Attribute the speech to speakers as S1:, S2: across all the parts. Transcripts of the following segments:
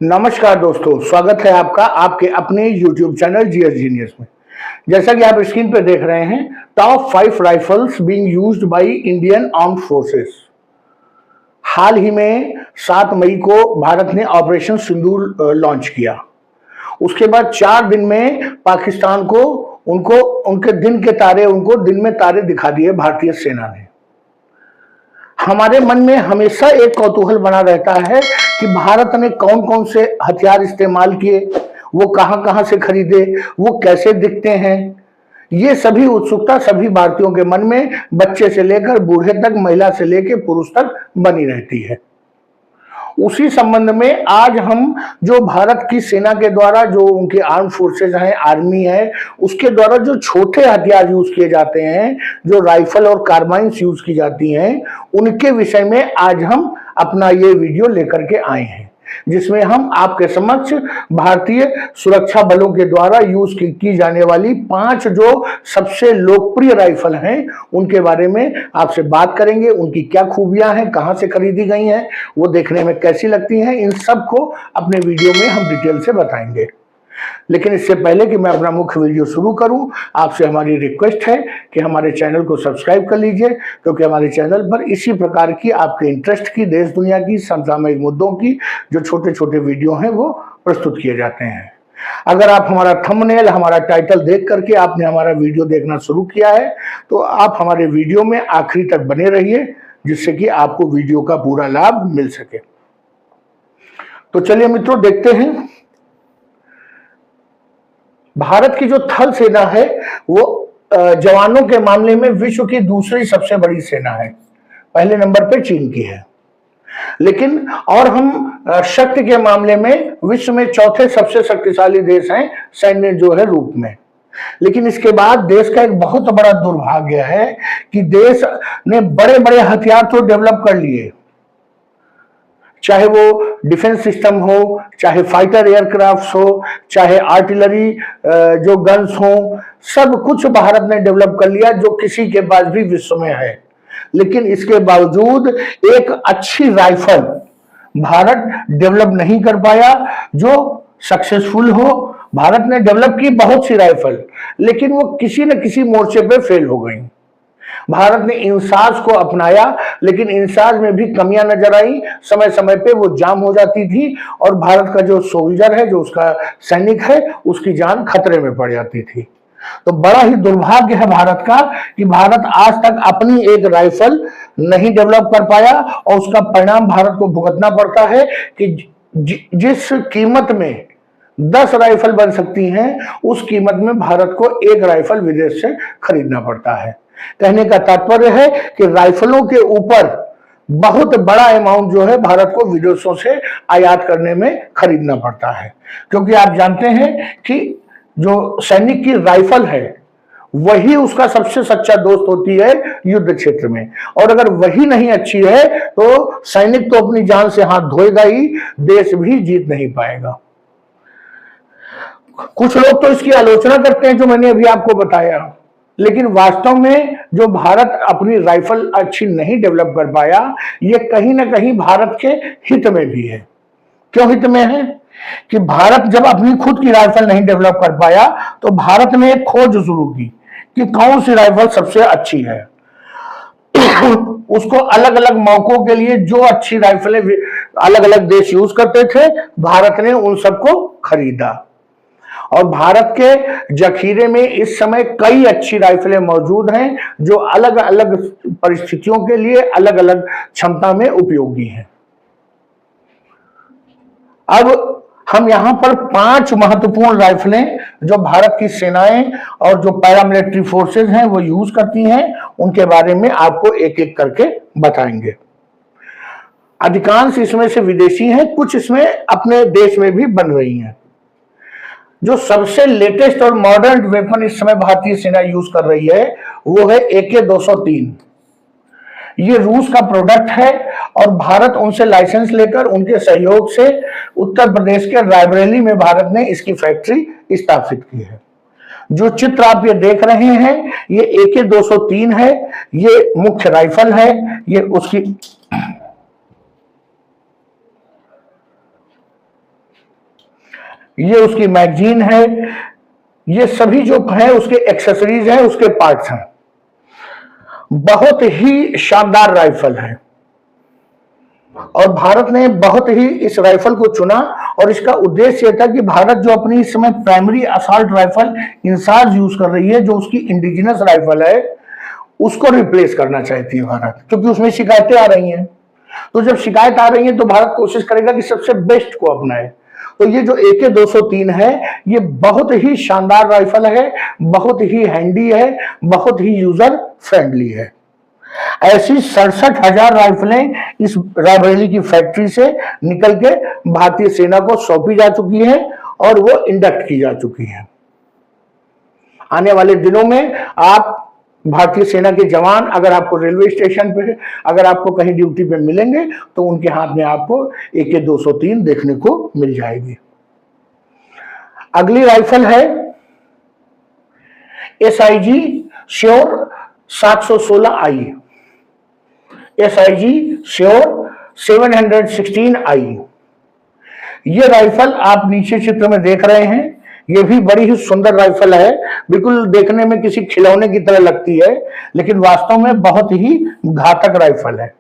S1: नमस्कार दोस्तों, स्वागत है आपका आपके अपने YouTube चैनल जीएस जीनियस में। जैसा कि आप स्क्रीन पे देख रहे हैं, top 5 rifles being used by Indian armed forces. हाल ही में 7 मई को भारत ने ऑपरेशन सिंदूर लॉन्च किया। उसके बाद 4 दिन में पाकिस्तान को उनके दिन में तारे दिखा दिए भारतीय सेना ने। हमारे मन में हमेशा एक कौतूहल बना रहता है कि भारत ने कौन कौन से हथियार इस्तेमाल किए, वो कहां कहां से खरीदे, वो कैसे दिखते हैं। ये सभी उत्सुकता सभी भारतीयों के मन में बच्चे से लेकर बूढ़े तक, महिला से लेकर पुरुष तक बनी रहती है। उसी संबंध में आज हम जो भारत की सेना के द्वारा, जो उनके आर्म फोर्सेज हैं, आर्मी है, उसके द्वारा जो छोटे हथियार यूज किए जाते हैं, जो राइफल और कार्बाइन्स यूज की जाती हैं, उनके विषय में आज हम अपना ये वीडियो लेकर के आए हैं, जिसमें हम आपके समक्ष भारतीय सुरक्षा बलों के द्वारा यूज की जाने वाली 5 जो सबसे लोकप्रिय राइफल हैं उनके बारे में आपसे बात करेंगे। उनकी क्या खूबियां हैं, कहां से खरीदी गई हैं, वो देखने में कैसी लगती हैं, इन सब को अपने वीडियो में हम डिटेल से बताएंगे। लेकिन इससे पहले कि मैं अपना मुख्य वीडियो शुरू करूं, आपसे हमारी रिक्वेस्ट है कि हमारे चैनल को सब्सक्राइब कर लीजिए, क्योंकि हमारे चैनल पर इसी प्रकार की आपके इंटरेस्ट की, देश दुनिया की, समसामयिक मुद्दों की जो छोटे छोटे वीडियो हैं वो प्रस्तुत किए जाते हैं। अगर आप हमारा थंबनेल, हमारा टाइटल देख करके आपने हमारा वीडियो देखना शुरू किया है, तो आप हमारे वीडियो में आखिरी तक बने रहिए, जिससे कि आपको वीडियो का पूरा लाभ मिल सके। तो चलिए मित्रों, देखते हैं। भारत की जो थल सेना है वो जवानों के मामले में विश्व की दूसरी सबसे बड़ी सेना है। पहले नंबर पे चीन की है, लेकिन और हम शक्ति के मामले में विश्व में चौथे सबसे शक्तिशाली देश हैं सैन्य जो है रूप में। लेकिन इसके बाद देश का एक बहुत बड़ा दुर्भाग्य है कि देश ने बड़े बड़े हथियार तो डेवलप कर लिए, चाहे वो डिफेंस सिस्टम हो, चाहे फाइटर एयरक्राफ्ट हो, चाहे आर्टिलरी जो गन्स हो, सब कुछ भारत ने डेवलप कर लिया जो किसी के पास भी विश्व में है। लेकिन इसके बावजूद एक अच्छी राइफल भारत डेवलप नहीं कर पाया जो सक्सेसफुल हो। भारत ने डेवलप की बहुत सी राइफल, लेकिन वो किसी न किसी मोर्चे पे फेल हो गई। भारत ने इंसास को अपनाया, लेकिन इंसास में भी कमियां नजर आई। समय समय पे वो जाम हो जाती थी और भारत का जो सोल्जर है, जो उसका सैनिक है, उसकी जान खतरे में पड़ जाती थी। तो बड़ा ही दुर्भाग्य है भारत का कि भारत आज तक अपनी एक राइफल नहीं डेवलप कर पाया, और उसका परिणाम भारत को भुगतना पड़ता है कि जिस कीमत में 10 राइफल बन सकती हैं, उस कीमत में भारत को एक राइफल विदेश से खरीदना पड़ता है। कहने का तात्पर्य है कि राइफलों के ऊपर बहुत बड़ा अमाउंट जो है भारत को विदेशों से आयात करने में खरीदना पड़ता है, क्योंकि आप जानते हैं कि जो सैनिक की राइफल है वही उसका सबसे सच्चा दोस्त होती है युद्ध क्षेत्र में, और अगर वही नहीं अच्छी है तो सैनिक तो अपनी जान से हाथ धोएगा ही, देश भी जीत नहीं पाएगा। कुछ लोग तो इसकी आलोचना करते हैं जो मैंने अभी आपको बताया, लेकिन वास्तव में जो भारत अपनी राइफल अच्छी नहीं डेवलप कर पाया, ये कहीं ना कहीं भारत के हित में भी है। क्यों हित में है? कि भारत जब अपनी खुद की राइफल नहीं डेवलप कर पाया, तो भारत ने एक खोज शुरू की कि कौन सी राइफल सबसे अच्छी है। उसको अलग अलग मौकों के लिए जो अच्छी राइफलें अलग अलग देश यूज करते थे, भारत ने उन सबको खरीदा, और भारत के जखीरे में इस समय कई अच्छी राइफलें मौजूद हैं जो अलग अलग परिस्थितियों के लिए अलग अलग क्षमता में उपयोगी हैं। अब हम यहां पर 5 महत्वपूर्ण राइफलें जो भारत की सेनाएं और जो पैरामिलिट्री फोर्सेस हैं वो यूज करती हैं, उनके बारे में आपको एक एक करके बताएंगे। अधिकांश इसमें से विदेशी हैं, कुछ इसमें अपने देश में भी बन रही हैं। जो सबसे लेटेस्ट और मॉडर्न वेपन इस समय भारतीय सेना यूज कर रही है वो है AK-203। ये रूस का प्रोडक्ट है, और भारत उनसे लाइसेंस लेकर उनके सहयोग से उत्तर प्रदेश के रायबरेली में भारत ने इसकी फैक्ट्री स्थापित की है। जो चित्र आप ये देख रहे हैं ये AK-203 है, ये मुख्य राइफल है, ये उसकी ये उसकी मैगजीन है, ये सभी जो है उसके एक्सेसरीज हैं, उसके पार्ट्स हैं। बहुत ही शानदार राइफल है और भारत ने बहुत ही इस राइफल को चुना और इसका उद्देश्य यह था कि भारत जो अपनी इस समय primary assault rifle INSAS use कर रही है, जो उसकी इंडिजिनस राइफल है, उसको रिप्लेस करना चाहती है भारत, क्योंकि उसमें शिकायतें आ रही हैं। तो जब शिकायत आ रही है तो भारत कोशिश करेगा कि सबसे बेस्ट को अपनाए। तो ये जो AK-203 है, ये बहुत ही शानदार राइफल है, बहुत ही हैंडी है, बहुत ही यूजर फ्रेंडली है। ऐसी 67,000 राइफलें इस रायबरेली की फैक्ट्री से निकल के भारतीय सेना को सौंपी जा चुकी हैं और वो इंडक्ट की जा चुकी हैं। आने वाले दिनों में आप भारतीय सेना के जवान अगर आपको रेलवे स्टेशन पे, अगर आपको कहीं ड्यूटी पे मिलेंगे तो उनके हाथ में आपको AK-203 देखने को मिल जाएगी। अगली राइफल है SIG sure 716I। SIG sure 716I। ये राइफल आप नीचे चित्र में देख रहे हैं, ये भी बड़ी ही सुंदर राइफल है, बिल्कुल देखने में किसी खिलौने की तरह लगती है, लेकिन वास्तव में बहुत ही घातक राइफल है।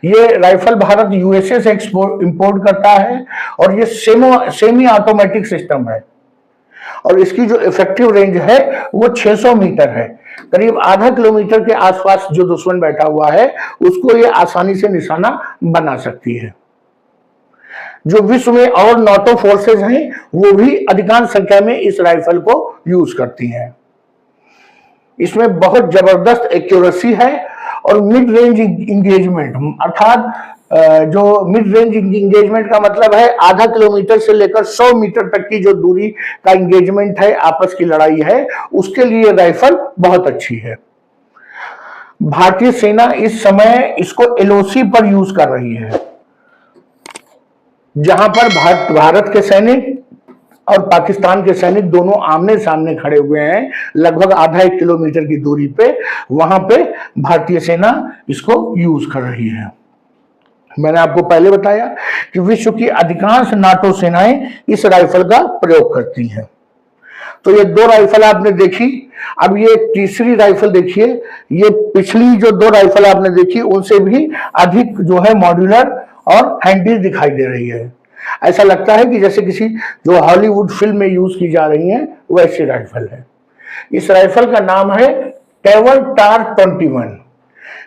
S1: ये राइफल भारत USA से इंपोर्ट करता है और ये सेमी ऑटोमेटिक सिस्टम है और इसकी जो इफेक्टिव रेंज है वो 600 मीटर है। करीब आधा किलोमीटर के आसपास जो दुश्मन बैठा हुआ है उसको ये आसानी से निशाना बना सकती है। जो विश्व में और नाटो फोर्सेस हैं वो भी अधिकांश संख्या में इस राइफल को यूज करती हैं। इसमें बहुत जबरदस्त एक्यूरेसी है और मिड रेंज इंगेजमेंट, अर्थात जो मिड रेंज इंगेजमेंट का मतलब है आधा किलोमीटर से लेकर 100 मीटर तक की जो दूरी का इंगेजमेंट है, आपस की लड़ाई है, उसके लिए राइफल बहुत अच्छी है। भारतीय सेना इस समय इसको LOC पर यूज कर रही है, जहां पर भारत के सैनिक और पाकिस्तान के सैनिक दोनों आमने सामने खड़े हुए हैं, लगभग आधा 1 किलोमीटर की दूरी पे, वहां पे भारतीय सेना इसको यूज कर रही है। मैंने आपको पहले बताया कि विश्व की अधिकांश नाटो सेनाएं इस राइफल का प्रयोग करती हैं। तो ये 2 राइफल आपने देखी, अब ये तीसरी राइफल देखिए। ये पिछली जो 2 राइफल आपने देखी उनसे भी अधिक जो है मॉड्यूलर और हैंडी दिखाई दे रही है। ऐसा लगता है कि जैसे किसी जो हॉलीवुड फिल्म में यूज की जा रही है वैसी राइफल है। इस राइफल का नाम है टेवर टार 21।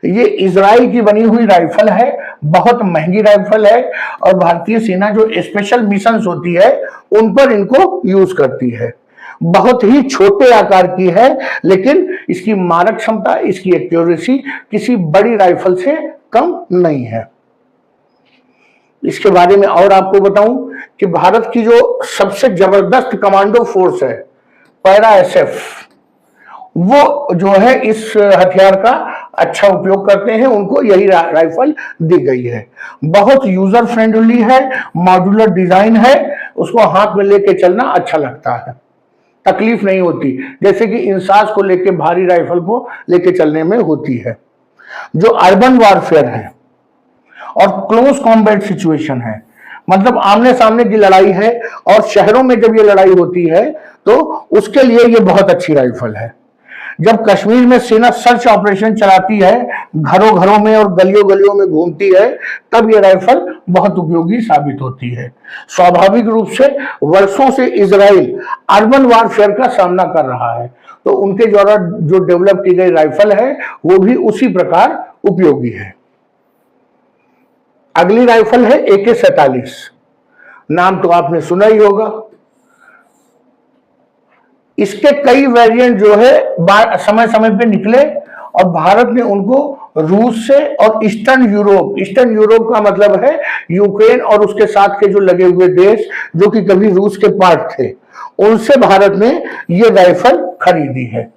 S1: ये इजराइल की बनी हुई राइफल है, बहुत महंगी राइफल है और भारतीय सेना जो स्पेशल मिशंस होती है उन पर इनको यूज करती है। बहुत ही छोटे आकार की है, लेकिन इसकी मारक क्षमता, इसकी एक्यूरेसी किसी बड़ी राइफल से कम नहीं है। इसके बारे में और आपको बताऊं कि भारत की जो सबसे जबरदस्त कमांडो फोर्स है पैरा SF, वो जो है इस हथियार का अच्छा उपयोग करते हैं, उनको यही राइफल दी गई है। बहुत यूजर फ्रेंडली है, मॉड्यूलर डिजाइन है, उसको हाथ में लेके चलना अच्छा लगता है, तकलीफ नहीं होती जैसे कि इंसास को लेके भारी राइफल को लेके चलने में होती है। जो अर्बन वॉरफेयर है और क्लोज कॉम्बैट सिचुएशन है, मतलब आमने सामने की लड़ाई है और शहरों में जब ये लड़ाई होती है तो उसके लिए ये बहुत अच्छी राइफल है। जब कश्मीर में सेना सर्च ऑपरेशन चलाती है, घरों घरों में और गलियों गलियों में घूमती है, तब ये राइफल बहुत उपयोगी साबित होती है। स्वाभाविक रूप से वर्षों से इजराइल अर्बन वॉरफेयर का सामना कर रहा है, तो उनके द्वारा जो डेवलप की गई राइफल है वो भी उसी प्रकार उपयोगी है। अगली राइफल है AK-47। नाम तो आपने सुना ही होगा। इसके कई वेरिएंट जो है समय समय पे निकले और भारत ने उनको रूस से और ईस्टर्न यूरोप का मतलब है यूक्रेन और उसके साथ के जो लगे हुए देश जो कि कभी रूस के पार्ट थे, उनसे भारत ने ये राइफल खरीदी है।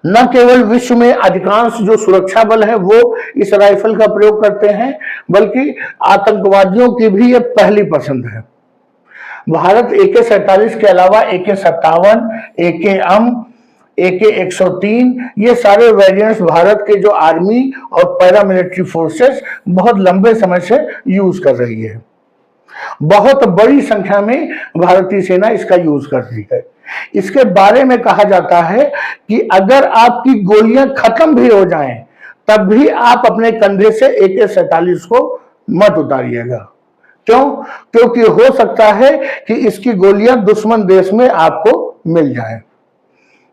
S1: न केवल विश्व में अधिकांश जो सुरक्षा बल है वो इस राइफल का प्रयोग करते हैं, बल्कि आतंकवादियों की भी ये पहली पसंद है। भारत AK-47 के अलावा AK-57, AK-AM, AK-103 ये सारे वेरिएंट्स भारत के जो आर्मी और पैरामिलिट्री फोर्सेस बहुत लंबे समय से यूज कर रही है। बहुत बड़ी संख्या में भारतीय सेना इसका यूज करती है। इसके बारे में कहा जाता है कि अगर आपकी गोलियां खत्म भी हो जाएं, तब भी आप अपने कंधे से AK-47 को मत उतारिएगा। क्यों? क्योंकि हो सकता है कि इसकी गोलियां दुश्मन देश में आपको मिल जाएं।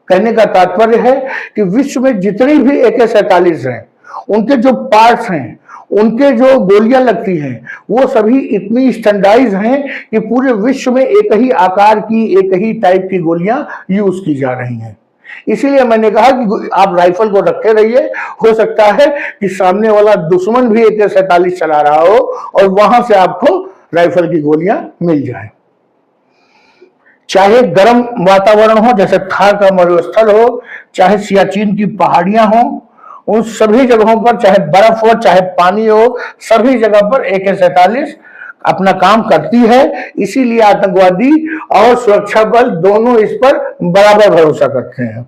S1: कहने का तात्पर्य है कि विश्व में जितनी भी AK-47 हैं, उनके जो पार्ट्स हैं, उनके जो गोलियां लगती हैं, वो सभी इतनी स्टैंडर्डाइज हैं कि पूरे विश्व में एक ही आकार की, एक ही टाइप की गोलियां यूज की जा रही हैं। इसीलिए मैंने कहा कि आप राइफल को रखे रहिए। हो सकता है कि सामने वाला दुश्मन भी AK-47 चला रहा हो और वहां से आपको राइफल की गोलियां मिल जाए। चाहे गर्म वातावरण हो, जैसे थार का मरुस्थल हो, चाहे सियाचिन की पहाड़ियां हो, उन सभी जगहों पर चाहे बर्फ हो, चाहे पानी हो, सभी जगह पर AK-47 अपना काम करती है। इसीलिए आतंकवादी और सुरक्षा बल दोनों इस पर बराबर भरोसा करते हैं।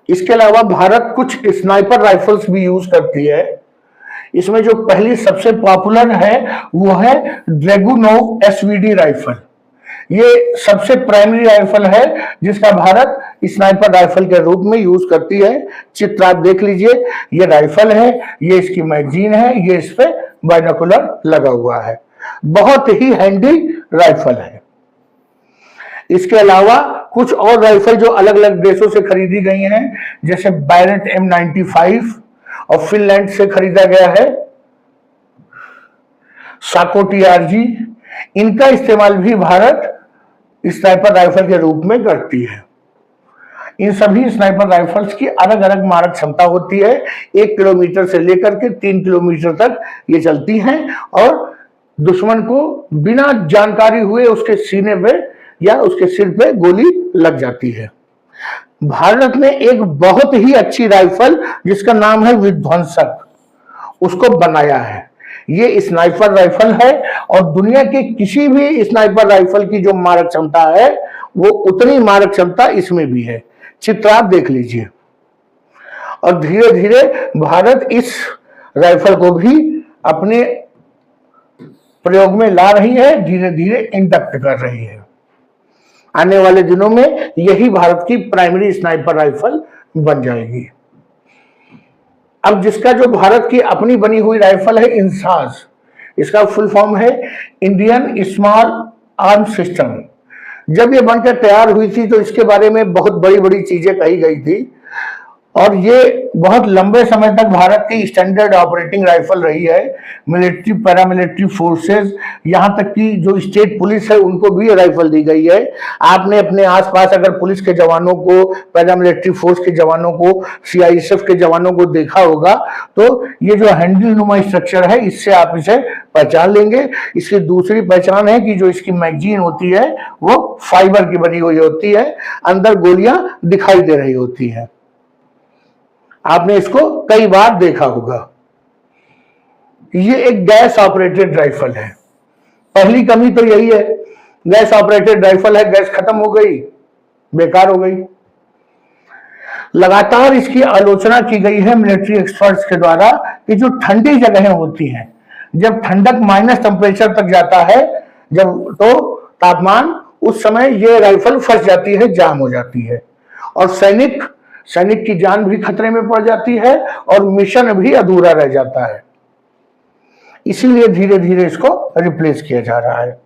S1: इसके अलावा भारत कुछ स्नाइपर राइफल्स भी यूज करती है। इसमें जो पहली सबसे पॉपुलर है वो है ड्रैगुनोव SVD राइफल। ये सबसे प्राइमरी राइफल है जिसका भारत स्नाइपर राइफल के रूप में यूज करती है। चित्र आप देख लीजिए, ये राइफल है, ये इसकी मैगजीन है, ये इस पे बाइनोकुलर लगा हुआ है। बहुत ही हैंडी राइफल है। इसके अलावा कुछ और राइफल जो अलग अलग देशों से खरीदी गई हैं, जैसे बैरेट M95 और फिनलैंड से खरीदा गया है साको TRG, इनका इस्तेमाल भी भारत स्नाइपर राइफल के रूप में करती है। इन सभी स्नाइपर राइफल्स की अलग अलग मारक क्षमता होती है। 1 किलोमीटर से लेकर के 3 किलोमीटर तक ये चलती हैं और दुश्मन को बिना जानकारी हुए उसके सीने पे या उसके सिर पे गोली लग जाती है। भारत ने एक बहुत ही अच्छी राइफल जिसका नाम है विध्वंसक, उसको बनाया है। ये स्नाइपर राइफल है और दुनिया के किसी भी स्नाइपर राइफल की जो मारक क्षमता है वो उतनी मारक क्षमता इसमें भी है। चित्र आप देख लीजिए। और धीरे धीरे भारत इस राइफल को भी अपने प्रयोग में ला रही है, धीरे धीरे इंडक्ट कर रही है। आने वाले दिनों में यही भारत की प्राइमरी स्नाइपर राइफल बन जाएगी। अब जिसका जो भारत की अपनी बनी हुई राइफल है इंसास, इसका फुल फॉर्म है इंडियन स्मॉल आर्म सिस्टम। जब ये बनकर तैयार हुई थी तो इसके बारे में बहुत बड़ी बड़ी चीजें कही गई थी और ये बहुत लंबे समय तक भारत की स्टैंडर्ड ऑपरेटिंग राइफल रही है। मिलिट्री, पैरामिलिट्री फोर्सेस, यहाँ तक कि जो स्टेट पुलिस है उनको भी ये राइफल दी गई है। आपने अपने आसपास अगर पुलिस के जवानों को, पैरामिलिट्री फोर्स के जवानों को, CISF के जवानों को देखा होगा तो ये जो हैंडल नुमा स्ट्रक्चर है इससे आप इसे पहचान लेंगे। इसकी दूसरी पहचान है कि जो इसकी मैगजीन होती है वो फाइबर की बनी हुई होती है, अंदर गोलियां दिखाई दे रही होती है। आपने इसको कई बार देखा होगा। ये एक गैस ऑपरेटेड राइफल है। पहली कमी तो यही है, गैस ऑपरेटेड राइफल है, गैस खत्म हो गई, बेकार हो गई। लगातार इसकी आलोचना की गई है मिलिट्री एक्सपर्ट्स के द्वारा कि जो ठंडी जगहें होती हैं, जब ठंडक माइनस टेम्परेचर तक जाता है, जब तो तापमान, उस समय ये राइफल फंस जाती है, जाम हो जाती है और सैनिक की जान भी खतरे में पड़ जाती है और मिशन भी अधूरा रह जाता है। इसीलिए धीरे धीरे इसको रिप्लेस किया जा रहा है।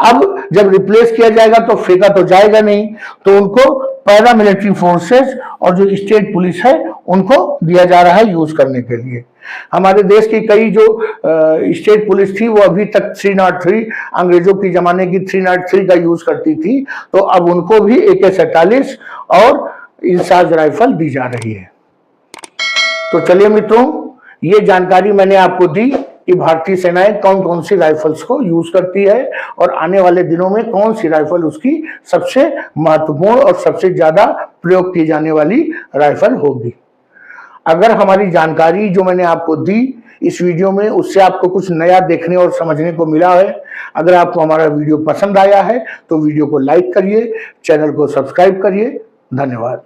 S1: अब जब रिप्लेस किया जाएगा तो फेंका तो जाएगा नहीं, तो उनको पैरामिलिट्री फोर्सेस और जो स्टेट पुलिस है उनको दिया जा रहा है यूज करने के लिए। हमारे देश की कई जो स्टेट पुलिस थी वो अभी तक 303, अंग्रेजों की जमाने की 303 का यूज करती थी, तो अब उनको भी AK-47 और इंसास राइफल दी जा रही है। तो चलिए मित्रों, ये जानकारी मैंने आपको दी कि भारतीय सेनाएं कौन कौन सी राइफल्स को यूज करती है और आने वाले दिनों में कौन सी राइफल उसकी सबसे महत्वपूर्ण और सबसे ज्यादा प्रयोग की जाने वाली राइफल होगी। अगर हमारी जानकारी जो मैंने आपको दी इस वीडियो में, उससे आपको कुछ नया देखने और समझने को मिला है, अगर आपको हमारा वीडियो पसंद आया है तो वीडियो को लाइक करिए, चैनल को सब्सक्राइब करिए। धन्यवाद।